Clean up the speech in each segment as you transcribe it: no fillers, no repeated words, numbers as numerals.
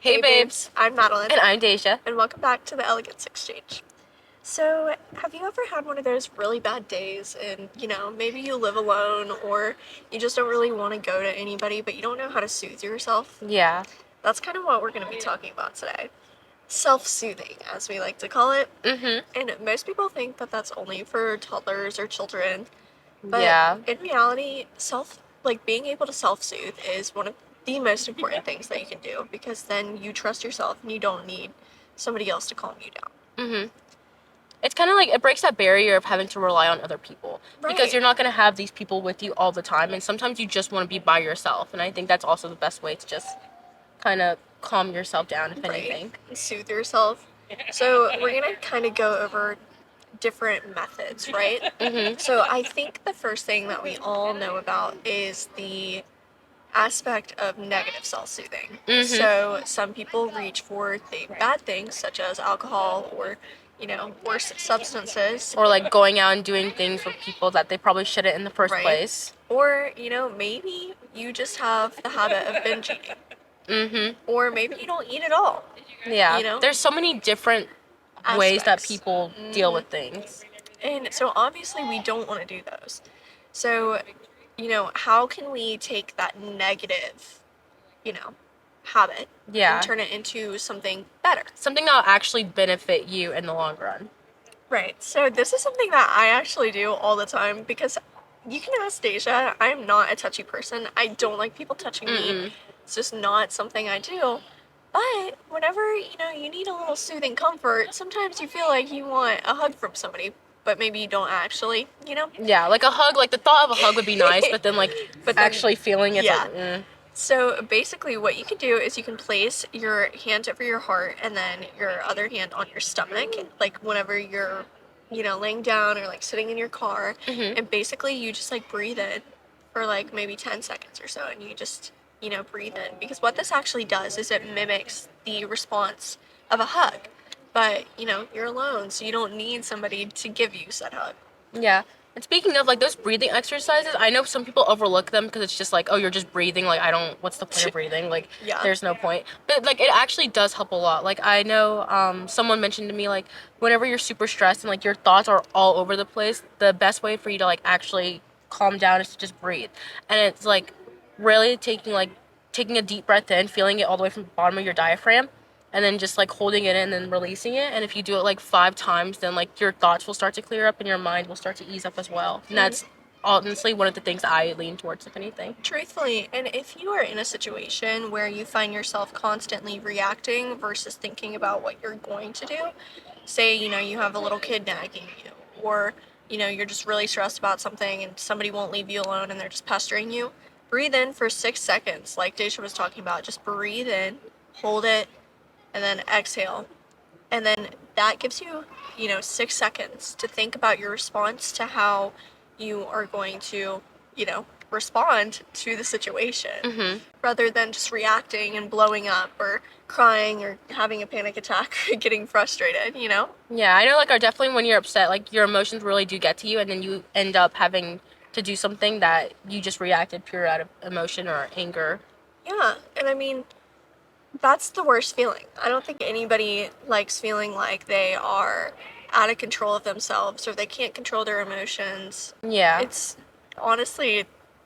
Hey babes. I'm Madeline. And I'm Deja. And welcome back to the Elegance Exchange. So, have you ever had one of those really bad days and, maybe you live alone or you just don't really want to go to anybody, but you don't know how to soothe yourself? Yeah. That's kind of what we're going to be talking about today. Self-soothing, as we like to call it. Mm-hmm. And most people think that that's only for toddlers or children. But Yeah. in reality, being able to self-soothe is one of the most important things that you can do, because then you trust yourself and you don't need somebody else to calm you down. Mm-hmm. It's kind of like it breaks that barrier of having to rely on other people. Right. Because you're not going to have these people with you all the time, and sometimes you just want to be by yourself. And I think that's also the best way to just kind of calm yourself down, if anything. Soothe yourself. So we're going to kind of go over different methods, right? Mm-hmm. So I think the first thing that we all know about is the aspect of negative self-soothing. Mm-hmm. So some people reach for bad things such as alcohol or, worse substances. Or like going out and doing things with people that they probably shouldn't in the first place. Or, maybe you just have the habit of binge eating. Mm-hmm. Or maybe you don't eat at all. Yeah. There's so many different ways that people deal with things. And so obviously we don't want to do those. So, how can we take that negative, habit and turn it into something better? Something that'll actually benefit you in the long run. Right. So this is something that I actually do all the time, because you can ask Deja, I'm not a touchy person. I don't like people touching me. It's just not something I do. But whenever, you need a little soothing comfort, sometimes you feel like you want a hug from somebody, but maybe you don't actually, Yeah, like a hug, like the thought of a hug would be nice, but then actually feeling it's So basically what you can do is you can place your hand over your heart and then your other hand on your stomach, like whenever you're, laying down or like sitting in your car, and basically you just like breathe in for like maybe 10 seconds or so, and you just, breathe in, because what this actually does is it mimics the response of a hug, but, you're alone, so you don't need somebody to give you said hug. Yeah. And speaking of, like, those breathing exercises, I know some people overlook them because it's just like, oh, you're just breathing. Like, what's the point of breathing? Like, there's no point. But, like, it actually does help a lot. Like, I know someone mentioned to me, like, whenever you're super stressed and, like, your thoughts are all over the place, the best way for you to, like, actually calm down is to just breathe. And it's, like, really taking a deep breath in, feeling it all the way from the bottom of your diaphragm, and then just like holding it in and then releasing it. And if you do it like 5 times, then like your thoughts will start to clear up and your mind will start to ease up as well. And that's honestly one of the things I lean towards, if anything. Truthfully, and if you are in a situation where you find yourself constantly reacting versus thinking about what you're going to do, say, you have a little kid nagging you, or, you're just really stressed about something and somebody won't leave you alone and they're just pestering you, breathe in for 6 seconds, like Deja was talking about. Just breathe in, hold it, and then exhale. And then that gives you, 6 seconds to think about your response to how you are going to, respond to the situation, rather than just reacting and blowing up or crying or having a panic attack or getting frustrated, Yeah, I know, like, definitely when you're upset, like, your emotions really do get to you, and then you end up having to do something that you just reacted pure out of emotion or anger. Yeah, and I mean, that's the worst feeling. I don't think anybody likes feeling like they are out of control of themselves or they can't control their emotions. Yeah. It's honestly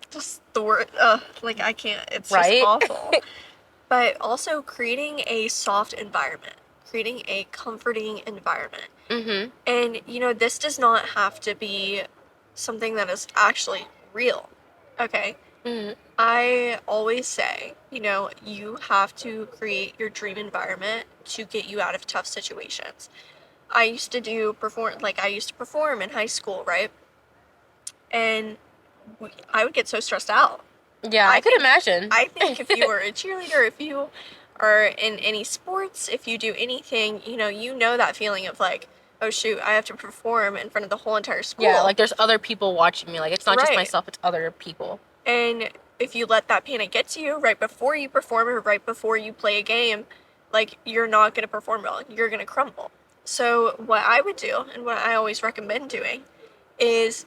just the word, like I can't, it's right? just awful. But also creating a soft environment, creating a comforting environment. And, this does not have to be something that is actually real, okay? I always say, you have to create your dream environment to get you out of tough situations. I used to perform in high school, right? And I would get so stressed out. Yeah, I could imagine. I think if you were a cheerleader, if you are in any sports, if you do anything, you know that feeling of like, oh shoot, I have to perform in front of the whole entire school. Yeah, like there's other people watching me. Like, it's not just myself, it's other people. And if you let that panic get to you right before you perform or right before you play a game, like, you're not going to perform well. You're going to crumble. So what I would do, and what I always recommend doing, is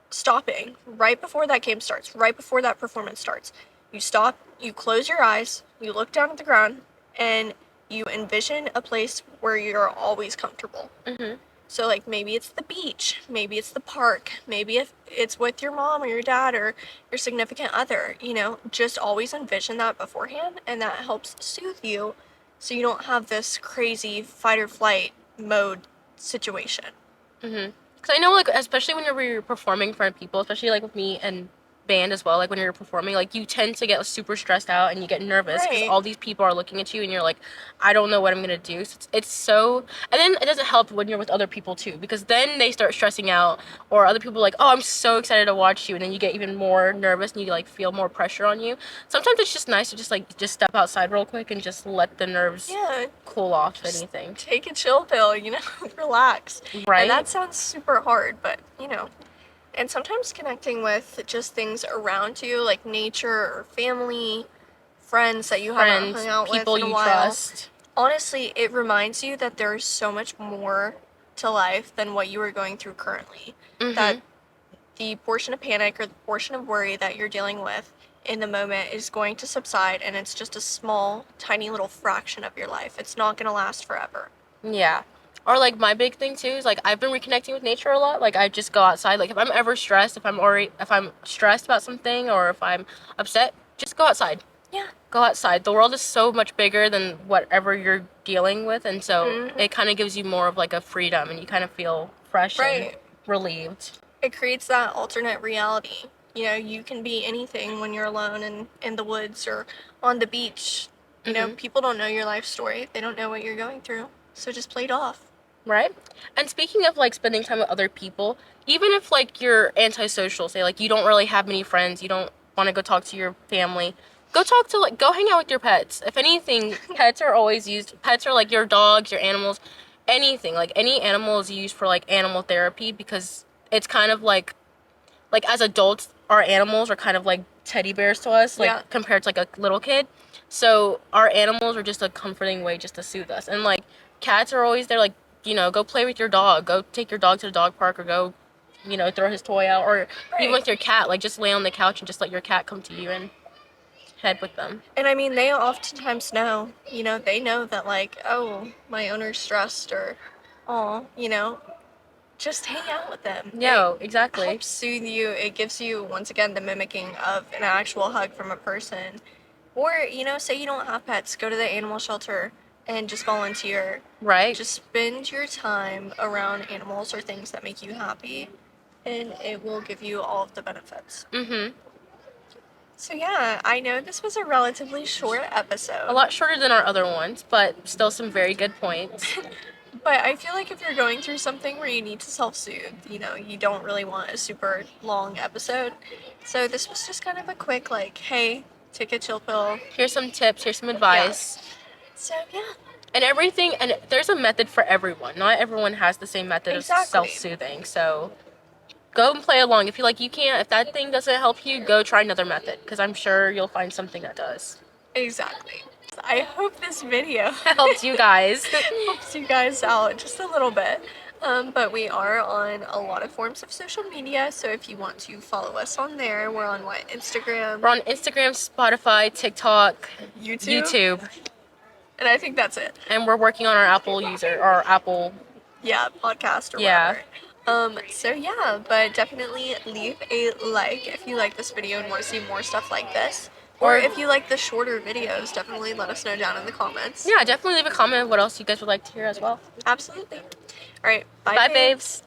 stopping right before that game starts, right before that performance starts. You stop, you close your eyes, you look down at the ground, and you envision a place where you're always comfortable. So, like, maybe it's the beach, maybe it's the park, maybe if it's with your mom or your dad or your significant other, you know, just always envision that beforehand, and that helps soothe you so you don't have this crazy fight or flight mode situation. Because I know, like, especially when you're performing in front of people, especially, like, with me and band as well, like, when you're performing, like, you tend to get super stressed out and you get nervous because all these people are looking at you and you're like, I don't know what I'm gonna do. So it's so, and then it doesn't help when you're with other people too, because then they start stressing out, or other people are like, oh, I'm so excited to watch you, and then you get even more nervous and you like feel more pressure on you. Sometimes it's just nice to just step outside real quick and just let the nerves cool off. If anything, take a chill pill, you know, relax. Right. And that sounds super hard, but you know. And sometimes connecting with just things around you, like nature or family, friends that you haven't hung out with in a while. Trust. Honestly, it reminds you that there's so much more to life than what you are going through currently. That the portion of panic or the portion of worry that you're dealing with in the moment is going to subside, and it's just a small, tiny little fraction of your life. It's not going to last forever. Yeah. Or, like, my big thing too is, like, I've been reconnecting with nature a lot. Like, I just go outside. Like, if I'm ever stressed, if I'm stressed about something, or if I'm upset, just go outside. Yeah. Go outside. The world is so much bigger than whatever you're dealing with, and so it kind of gives you more of, like, a freedom, and you kind of feel fresh and relieved. It creates that alternate reality. You know, you can be anything when you're alone in the woods or on the beach. You know, people don't know your life story. They don't know what you're going through. So just play it off. Right? And speaking of, like, spending time with other people, even if, like, you're antisocial, say, like, you don't really have many friends, you don't want to go talk to your family, go hang out with your pets. If anything, pets are like your dogs, your animals, anything. Like, any animal is used for, like, animal therapy, because it's kind of like as adults, our animals are kind of like teddy bears to us, like, compared to, like, a little kid. So our animals are just a comforting way just to soothe us. And, like, cats are always there, like, you know, go play with your dog. Go take your dog to the dog park, or go, you know, throw his toy out. Or even with your cat, like, just lay on the couch and just let your cat come to you and head with them. And I mean, they oftentimes know, you know, they know that, like, oh, my owner's stressed, or, oh, you know, just hang out with them. Yeah, exactly. It helps soothe you. It gives you, once again, the mimicking of an actual hug from a person. Or, you know, say you don't have pets, go to the animal shelter and just volunteer. Right. Just spend your time around animals or things that make you happy, and it will give you all of the benefits. So yeah, I know this was a relatively short episode. A lot shorter than our other ones, but still some very good points. But I feel like if you're going through something where you need to self-soothe, you know, you don't really want a super long episode. So this was just kind of a quick, like, hey, take a chill pill. Here's some tips, here's some advice. Yeah. So yeah. And everything, and there's a method for everyone. Not everyone has the same method of self-soothing. So go and play along. If if that thing doesn't help you, go try another method, because I'm sure you'll find something that does. Exactly. I hope this video helps you guys. helps you guys out just a little bit. But we are on a lot of forms of social media, so if you want to follow us on there, we're on Instagram? We're on Instagram, Spotify, TikTok, YouTube. And I think that's it. And we're working on our Apple podcast or whatever. So yeah, but definitely leave a like if you like this video and want to see more stuff like this. Or if you like the shorter videos, definitely let us know down in the comments. Yeah, definitely leave a comment what else you guys would like to hear as well. Absolutely. All right, bye babes.